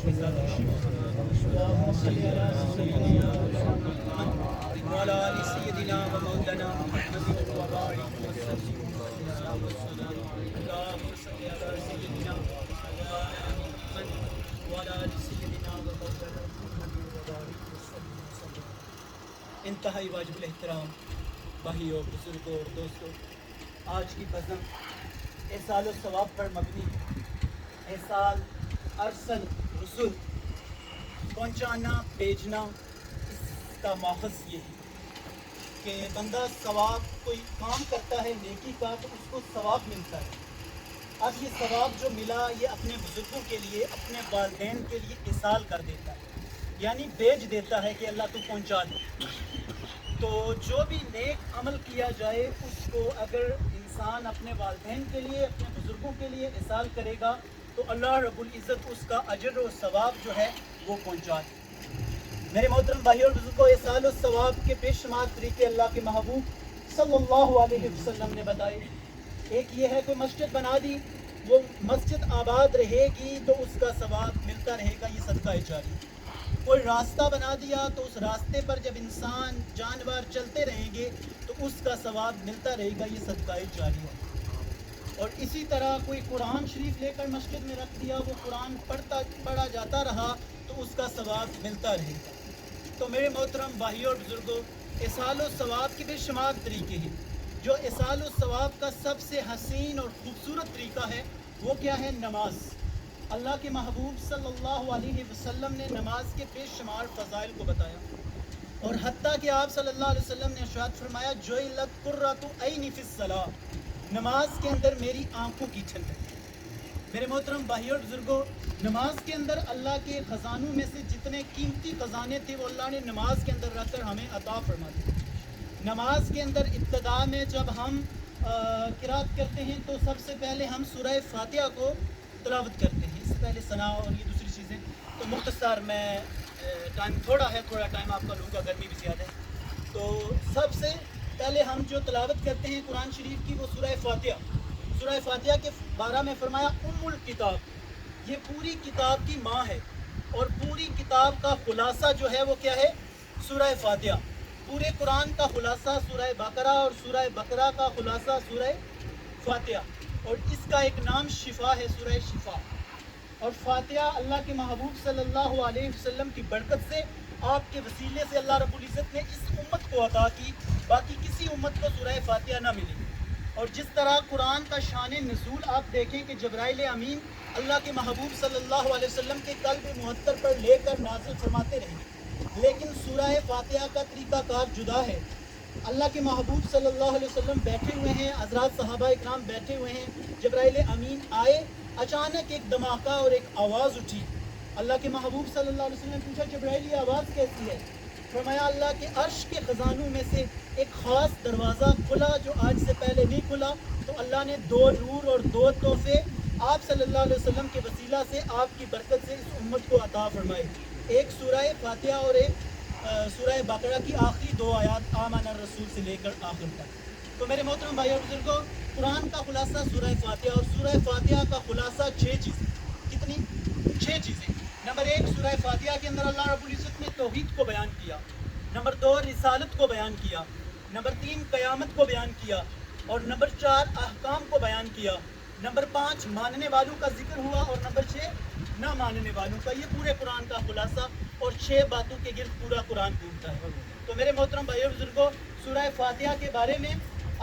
اللهم صل على سيدنا محمد وعلى آل سيدنا ومولانا محمد وبارك وسلم اللهم صل على سيدنا محمد وعلى آل سيدنا ومولانا محمد وبارك وسلم. انتہائی واجب الاحترام بھائیوں، بزرگوں اور دوستوں، آج کی بزم احسال و ثواب پر مبنی ہے. احسال ارسل رسول، پہنچانا بھیجنا. اس کا ماخذ یہ ہے کہ بندہ ثواب کوئی کام کرتا ہے نیکی کا تو اس کو ثواب ملتا ہے. اب یہ ثواب جو ملا یہ اپنے بزرگوں کے لیے، اپنے والدین کے لیے احسال کر دیتا ہے، یعنی بھیج دیتا ہے کہ اللہ تو پہنچا دے. تو جو بھی نیک عمل کیا جائے اس کو اگر انسان اپنے والدین کے لیے، اپنے بزرگوں کے لیے احسال کرے گا تو اللہ رب العزت اس کا اجر و ثواب جو ہے وہ پہنچا دے. میرے محترم بھائیوں اور بزرگوں، احسال و ثواب کے بے شمار طریقے اللہ کے محبوب صلی اللہ علیہ وسلم نے بتائے. ایک یہ ہے کوئی مسجد بنا دی، وہ مسجد آباد رہے گی تو اس کا ثواب ملتا رہے گا، یہ صدقہ جاری. کوئی راستہ بنا دیا تو اس راستے پر جب انسان جانور چلتے رہیں گے تو اس کا ثواب ملتا رہے گا، یہ صدقہ جاری ہے. اور اسی طرح کوئی قرآن شریف لے کر مسجد میں رکھ دیا، وہ قرآن پڑھا جاتا رہا تو اس کا ثواب ملتا رہے گا. تو میرے محترم بھائیوں اور بزرگوں، احسال و ثواب کے بے شمار طریقے ہیں. جو احسال و ثواب کا سب سے حسین اور خوبصورت طریقہ ہے وہ کیا ہے؟ نماز. اللہ کے محبوب صلی اللہ علیہ وسلم نے نماز کے بے شمار فضائل کو بتایا، اور حتیٰ کہ آپ صلی اللہ علیہ وسلم نے ارشاد فرمایا جعلت قرۃ عینی فی الصلاۃ، نماز کے اندر میری آنکھوں کی ٹھنڈک. میرے محترم بھائیوں اور بزرگوں، نماز کے اندر اللہ کے خزانوں میں سے جتنے قیمتی خزانے تھے وہ اللہ نے نماز کے اندر رکھ کر ہمیں عطا فرما دیے. نماز کے اندر ابتدا میں جب ہم قرات کرتے ہیں تو سب سے پہلے ہم سورہ فاتحہ کو تلاوت کرتے ہیں. اس سے پہلے ثنا اور یہ دوسری چیزیں تو مختصر، میں ٹائم تھوڑا ٹائم آپ کا لوں گا، گرمی بھی زیادہ ہے. تو سب سے پہلے ہم جو تلاوت کرتے ہیں قرآن شریف کی وہ سورہ فاتحہ. سورہ فاتحہ کے بارے میں فرمایا ام الکتاب، یہ پوری کتاب کی ماں ہے، اور پوری کتاب کا خلاصہ جو ہے وہ کیا ہے؟ سورہ فاتحہ. پورے قرآن کا خلاصہ سورہ بقرہ، اور سورہ بقرہ کا خلاصہ سورہ فاتحہ، اور اس کا ایک نام شفا ہے، سورہ شفا. اور فاتحہ اللہ کے محبوب صلی اللہ علیہ وسلم کی برکت سے، آپ کے وسیلے سے اللہ رب العزت نے اس امت کو عطا کی، باقی کسی امت کو سورہ فاتحہ نہ ملی. اور جس طرح قرآن کا شان نزول آپ دیکھیں کہ جبرائیل امین اللہ کے محبوب صلی اللہ علیہ وسلم کے قلب محتر پر لے کر نازل فرماتے رہے، لیکن سورہ فاتحہ کا طریقہ کار جدا ہے. اللہ کے محبوب صلی اللہ علیہ وسلم بیٹھے ہوئے ہیں، حضرات صحابہ اکرام بیٹھے ہوئے ہیں، جبرائیل امین آئے، اچانک ایک دھماکہ اور ایک آواز اٹھی. اللہ کے محبوب صلی اللہ علیہ وسلم نے پوچھا جبرائیل یہ آواز کیسی ہے؟ فرمایا اللہ کے عرش کے خزانوں میں سے ایک خاص دروازہ کھلا جو آج سے پہلے نہیں کھلا. تو اللہ نے 2 نور اور 2 تحفے آپ صلی اللہ علیہ وسلم کے وسیلہ سے، آپ کی برکت سے اس امت کو عطا فرمائے، ایک سورہ فاتحہ اور ایک سورہ بقرہ کی آخری 2 آیات آمن الرسول سے لے کر آخر تک. تو میرے محترم بھائی اور بزرگوں، قرآن کا خلاصہ سورہ فاتحہ، اور سورہ فاتحہ کا خلاصہ 6 چیزیں. کتنی؟ 6 چیزیں. نمبر 1، سورہ فاتحہ کے اندر اللہ رب العزت نے توحید کو بیان کیا. نمبر 2، رسالت کو بیان کیا. نمبر 3، قیامت کو بیان کیا. اور نمبر 4، احکام کو بیان کیا. نمبر 5، ماننے والوں کا ذکر ہوا. اور نمبر 6، نہ ماننے والوں کا. یہ پورے قرآن کا خلاصہ، اور 6 باتوں کے گرد پورا قرآن گھومتا ہے. تو میرے محترم بھائیو بزرگوں، سورہ فاتحہ کے بارے میں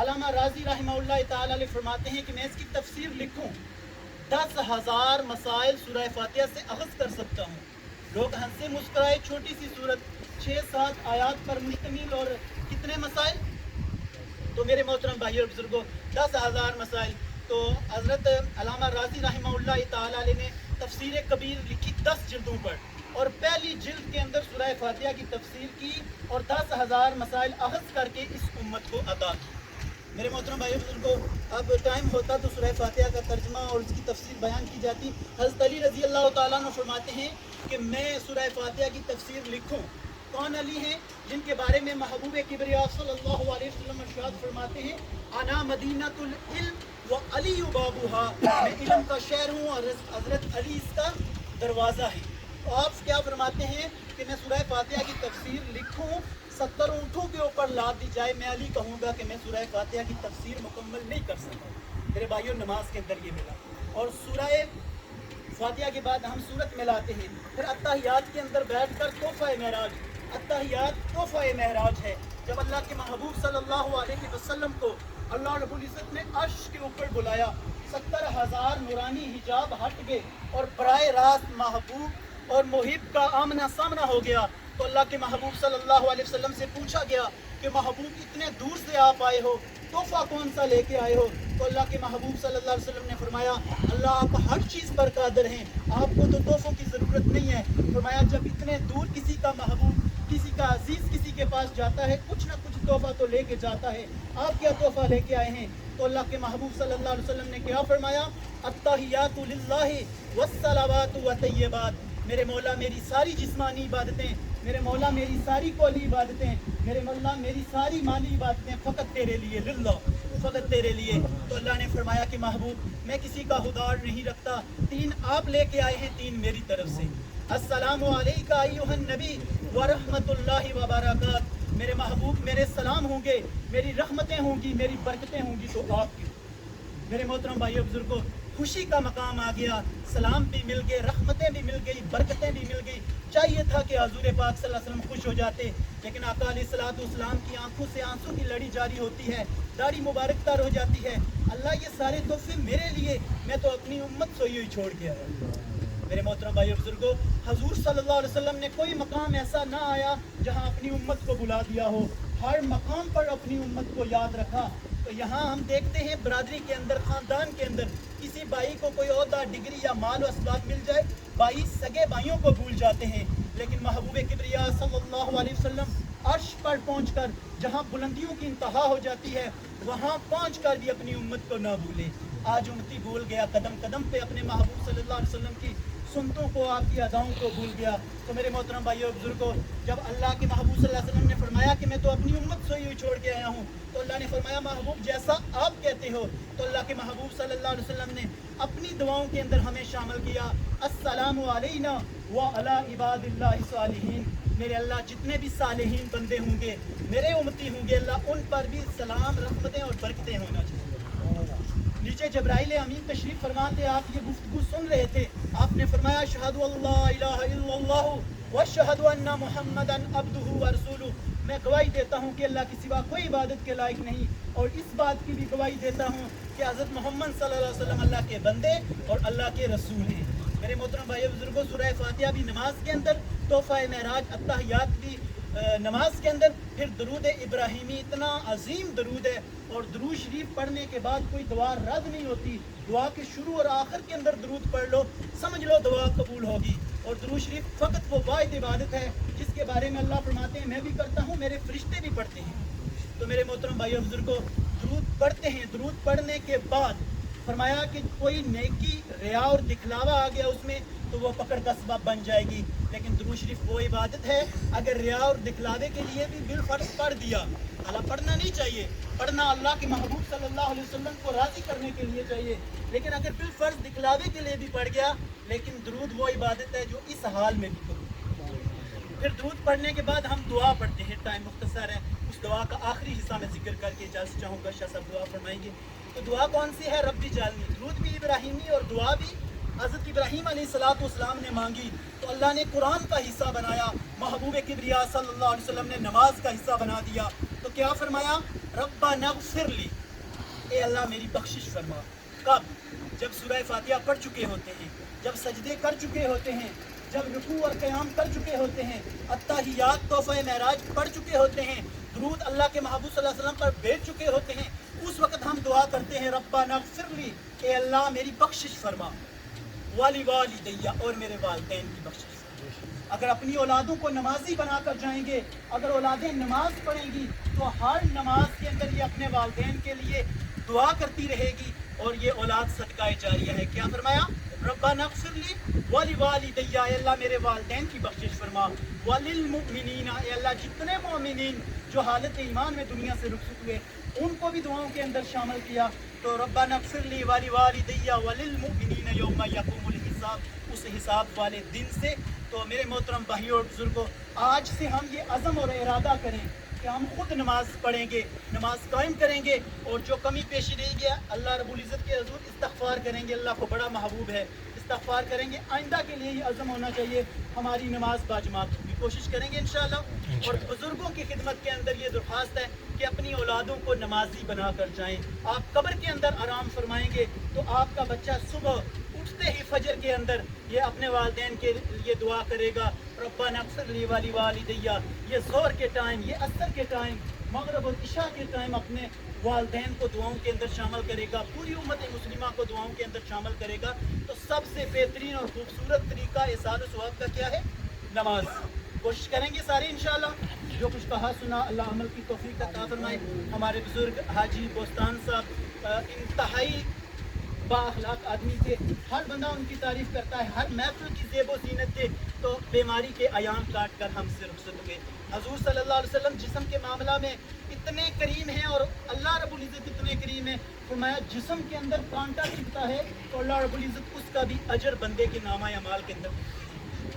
علامہ راضی رحمہ اللہ تعالی علیہ فرماتے ہیں کہ میں اس کی تفسیر لکھوں 10,000 مسائل سورہ فاتحہ سے اخذ کر سکتا ہوں. لوگ ہنسے مسکرائے، چھوٹی سی صورت، 6-7 آیات پر مشتمل، اور کتنے مسائل؟ تو میرے محترم بھائی اور بزرگوں، 10,000 مسائل. تو حضرت علامہ راضی رحمہ اللہ تعالی علیہ نے تفسیر کبیر لکھی 10 جلدوں پر، اور پہلی جلد کے اندر سورہ فاتحہ کی تفسیر کی، اور 10,000 مسائل اخذ کر کے اس امت کو عطا کی. میرے محترم بھائی بزرگوں، اب ٹائم ہوتا تو سورہ فاتحہ کا ترجمہ اور اس کی تفسیر بیان کی جاتی. حضرت علی رضی اللہ تعالیٰ عنہ فرماتے ہیں کہ میں سورہ فاتحہ کی تفسیر لکھوں. کون علی ہیں؟ جن کے بارے میں محبوب کبریا صلی اللہ علیہ وسلم ارشاد فرماتے ہیں انا مدینۃ العلم و علی بابوہا، میں علم کا شہر ہوں اور حضرت علی اس کا دروازہ ہے. تو آپ کیا فرماتے ہیں کہ میں سورہ فاتحہ کی تفسیر لکھوں، 70 اونٹوں کے اوپر لاد دی جائے، میں علی کہوں گا کہ میں سورہ فاتحہ کی تفسیر مکمل نہیں کر سکتا۔ میرے بھائیوں، نماز کے اندر یہ ملا، اور سورہ فاتحہ کے بعد ہم سورت میں لاتے ہیں، پھر اتحیات کے اندر بیٹھ کر تحفہ معراج، اتحیات تحفہ معراج ہے۔ جب اللہ کے محبوب صلی اللہ علیہ وسلم کو اللہ رب العزت نے عرش کے اوپر بلایا، 70,000 نورانی حجاب ہٹ گئے اور براہ راست محبوب اور محب کا آمنا سامنا ہو گیا، تو اللہ کے محبوب صلی اللہ علیہ وسلم سے پوچھا گیا کہ محبوب اتنے دور سے آپ آئے ہو، تحفہ کون سا لے کے آئے ہو؟ تو اللہ کے محبوب صلی اللہ علیہ وسلم نے فرمایا اللہ آپ ہر چیز پر قادر ہیں، آپ کو تو تحفوں کی ضرورت نہیں ہے۔ فرمایا جب اتنے دور کسی کا محبوب، کسی کا عزیز کسی کے پاس جاتا ہے، کچھ نہ کچھ تحفہ تو لے کے جاتا ہے، آپ کیا تحفہ لے کے آئے ہیں؟ تو اللہ کے محبوب صلی اللہ علیہ وسلم نے کیا فرمایا؟ التحیات للہ والصلوات والطیبات، میرے مولا میری ساری جسمانی عبادتیں، میرے مولا میری ساری قولی عبادتیں، میرے مولا میری ساری مالی عبادتیں فقط تیرے لیے، للہ، فقط تیرے لیے۔ تو اللہ نے فرمایا کہ محبوب میں کسی کا حدار نہیں رکھتا، 3 آپ لے کے آئے ہیں، 3 میری طرف سے۔ السلام علیکہ ایھا النبی ورحمۃ اللہ وبرکاتہ، میرے محبوب میرے سلام ہوں گے، میری رحمتیں ہوں گی، میری برکتیں ہوں گی تو آپ کی۔ میرے محترم بھائیو بزرگوں، خوشی کا مقام آ گیا، سلام بھی مل گئے، رحمتیں بھی مل گئی، برکتیں بھی مل گئی۔ چاہیے تھا کہ حضور پاک صلی اللہ علیہ وسلم خوش ہو جاتے، لیکن آقا علیہ الصلوۃ والسلام کی آنکھوں سے آنسوں کی لڑی جاری ہوتی ہے، داڑھی مبارک تر ہو جاتی ہے۔ اللہ یہ سارے تحفے میرے لیے، میں تو اپنی امت سوئی ہوئی چھوڑ کے آیا۔ میرے محترم بھائیو بزرگوں، حضور صلی اللہ علیہ وسلم نے کوئی مقام ایسا نہ آیا جہاں اپنی امت کو بلا دیا ہو، ہر مقام پر اپنی امت کو یاد رکھا۔ تو یہاں ہم دیکھتے ہیں برادری کے اندر، خاندان کے اندر کسی بھائی کو کوئی عہدہ، ڈگری یا مال و اسباب مل جائے، بھائی سگے بھائیوں کو بھول جاتے ہیں، لیکن محبوب کبریا صلی اللہ علیہ وسلم عرش پر پہنچ کر جہاں بلندیوں کی انتہا ہو جاتی ہے، وہاں پہنچ کر بھی اپنی امت کو نہ بھولے۔ آج امتی بھول گیا، قدم قدم پہ اپنے محبوب صلی اللہ علیہ وسلم کی سنتوں کو، آپ کی اداؤں کو بھول گیا۔ تو میرے محترم بھائیو بزرگوں، جب اللہ کے محبوب صلی اللہ علیہ وسلم نے فرمایا کہ میں تو اپنی امت سوئی ہوئی چھوڑ کے آیا ہوں، تو اللہ نے فرمایا محبوب جیسا آپ کہتے ہو۔ تو اللہ کے محبوب صلی اللہ علیہ وسلم نے اپنی دعاؤں کے اندر ہمیں شامل کیا، السلام علینا وعلی عباد اللہ الصالحین، میرے اللہ جتنے بھی صالحین بندے ہوں گے، میرے امتی ہوں گے، اللہ ان پر بھی سلام، رحمتیں اور برکتیں ہونا چاہیے۔ نیچے جبرائیل امین تشریف فرما تھے، آپ یہ گفتگو سن رہے تھے، آپ نے فرمایا اشہد ان لا الہ الا اللہ واشہد ان محمدا عبدہ ورسولہ، میں گواہی دیتا ہوں کہ اللہ کے سوا کوئی عبادت کے لائق نہیں، اور اس بات کی بھی گواہی دیتا ہوں کہ حضرت محمد صلی اللہ علیہ وسلم اللہ کے بندے اور اللہ کے رسول ہیں۔ میرے محترم بھائیو بزرگوں، سورہ فاتحہ بھی نماز کے اندر، تحفہ معراج، اتحیات بھی نماز کے اندر، پھر درود ابراہیمی اتنا عظیم درود ہے، اور درود شریف پڑھنے کے بعد کوئی دعا رد نہیں ہوتی، دعا کے شروع اور آخر کے اندر درود پڑھ لو، سمجھ لو دعا قبول ہوگی۔ اور درود شریف فقط وہ واحد عبادت ہے جس کے بارے میں اللہ فرماتے ہیں میں بھی کرتا ہوں، میرے فرشتے بھی پڑھتے ہیں۔ تو میرے محترم بھائیو بزرگوں، درود پڑھتے ہیں، درود پڑھنے کے بعد فرمایا کہ کوئی نیکی، ریا اور دکھلاوا آ گیا اس میں تو وہ پکڑ کا سبب بن جائے گی، لیکن درود شریف وہ عبادت ہے اگر ریا اور دکھلاوے کے لیے بھی بالفرض پڑھ دیا، حالانکہ پڑھنا نہیں چاہیے، پڑھنا اللہ کے محبوب صلی اللہ علیہ وسلم کو راضی کرنے کے لیے چاہیے، لیکن اگر بالفرض دکھلاوے کے لیے بھی پڑھ گیا، لیکن درود وہ عبادت ہے جو اس حال میں بھی کرو۔ پھر درود پڑھنے کے بعد ہم دعا پڑھتے ہیں، ٹائم مختصر ہے، اس دعا کا آخری حصہ میں ذکر کر کے اجازت چاہوں گا، شاہ صاحب دعا فرمائیں گے۔ تو دعا کون سی ہے؟ رب جعلنی، درود بھی ابراہیمی اور دعا بھی حضرت ابراہیم علیہ الصلوۃ والسلام نے مانگی، تو اللہ نے قرآن کا حصہ بنایا، محبوب کبریا صلی اللہ علیہ وسلم نے نماز کا حصہ بنا دیا۔ تو کیا فرمایا؟ ربنا اغفر لی، اے اللہ میری بخشش فرما۔ کب؟ جب سورہ فاتحہ پڑھ چکے ہوتے ہیں، جب سجدے کر چکے ہوتے ہیں، جب رکوع اور قیام کر چکے ہوتے ہیں، اتحیات تحفہ معراج پڑھ چکے ہوتے ہیں، درود اللہ کے محبوب صلی اللہ علیہ وسلم پر بھیج چکے ہوتے ہیں، اس وقت ہم دعا کرتے ہیں ربنا اغفر لی، اے اللہ میری بخشش فرما، والی والدیہ، اور میرے والدین کی بخشش۔ اگر اپنی اولادوں کو نمازی بنا کر جائیں گے، اگر اولادیں نماز پڑھیں گی تو ہر نماز کے اندر یہ اپنے والدین کے لیے دعا کرتی رہے گی، اور یہ اولاد صدقہ جاریہ ہے۔ کیا فرمایا؟ ربنا اغفر لی والی والدیہ، اے اللہ میرے والدین کی بخشش فرما، وللمؤمنین، اے اللہ جتنے مومنین جو حالت ایمان میں دنیا سے رخصت ہوئے ان کو بھی دعاؤں کے اندر شامل کیا۔ تو ربنا اغفر لی والی والدیہ وللمؤمنین یوم یقوم الحساب، اس حساب والے دن سے. تو میرے محترم بھائیوں اور بزرگوں، آج سے ہم یہ عزم اور ارادہ کریں کہ ہم خود نماز پڑھیں گے، نماز قائم کریں گے، اور جو کمی پیشی رہ گیا اللہ رب العزت کے حضور استغفار کریں گے. اللہ کو بڑا محبوب ہے، استغفار کریں گے. آئندہ کے لیے یہ عزم ہونا چاہیے، ہماری نماز باجماعت کی کوشش کریں گے انشاءاللہ. اور بزرگوں کی خدمت کے اندر یہ درخواست ہے کہ اپنی اولادوں کو نمازی بنا کر جائیں. آپ قبر کے اندر آرام فرمائیں گے تو آپ کا بچہ صبح اٹھتے ہی فجر کے اندر یہ اپنے والدین کے لیے دعا کرے گا، ربنا اغفر لی ولی والدیہ. یہ ظہر کے ٹائم، یہ عصر کے ٹائم، مغرب اور عشاء کے ٹائم اپنے والدین کو دعاؤں کے اندر شامل کرے گا، پوری امت مسلمہ کو دعاؤں کے اندر شامل کرے گا. تو سب سے بہترین اور خوبصورت طریقہ احسان و ثواب کا کیا ہے؟ نماز. کوشش کریں گے سارے انشاءاللہ. جو کچھ کہا سنا اللہ عمل کی توفیق عطا فرمائے. ہمارے بزرگ حاجی بوستان صاحب انتہائی با اخلاق آدمی تھے، ہر بندہ ان کی تعریف کرتا ہے، ہر محفل کی زیب و زینت تھے. تو بیماری کے ایام کاٹ کر ہم سے رخصت ہوئے. حضور صلی اللہ علیہ وسلم جسم کے معاملہ میں اتنے کریم ہیں اور اللہ رب العزت اتنے کریم ہے، فرمایا جسم کے اندر کانٹا چبھتا ہے تو اللہ رب العزت اس کا بھی اجر بندے کے نامہ اعمال کے اندر.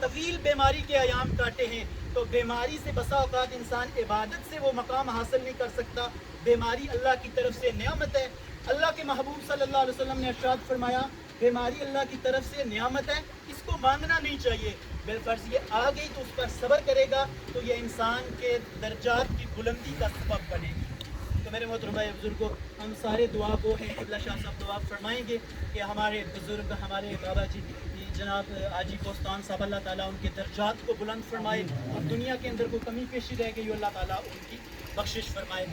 طویل بیماری کے ایام کاٹے ہیں تو بیماری سے بسا اوقات انسان عبادت سے وہ مقام حاصل نہیں کر سکتا. بیماری اللہ کی طرف سے نعمت ہے. اللہ کے محبوب صلی اللہ علیہ وسلم نے ارشاد فرمایا بیماری اللہ کی طرف سے نعمت ہے، اس کو مانگنا نہیں چاہیے. بالفرض یہ آ گئی تو اس پر صبر کرے گا تو یہ انسان کے درجات کی بلندی کا سبب بنے گی. تو میرے محترم بھائی بزرگوں، ہم سارے دعا گو ہیں. اللہ شاہ صاحب دعا فرمائیں گے کہ ہمارے بزرگ، ہمارے بابا جی جناب حاجی بوستان صاحب، اللہ تعالیٰ ان کے درجات کو بلند فرمائے، اور دنیا کے اندر کوئی کمی پیشی رہ گئی اللہ تعالیٰ ان کی بخشش فرمائے.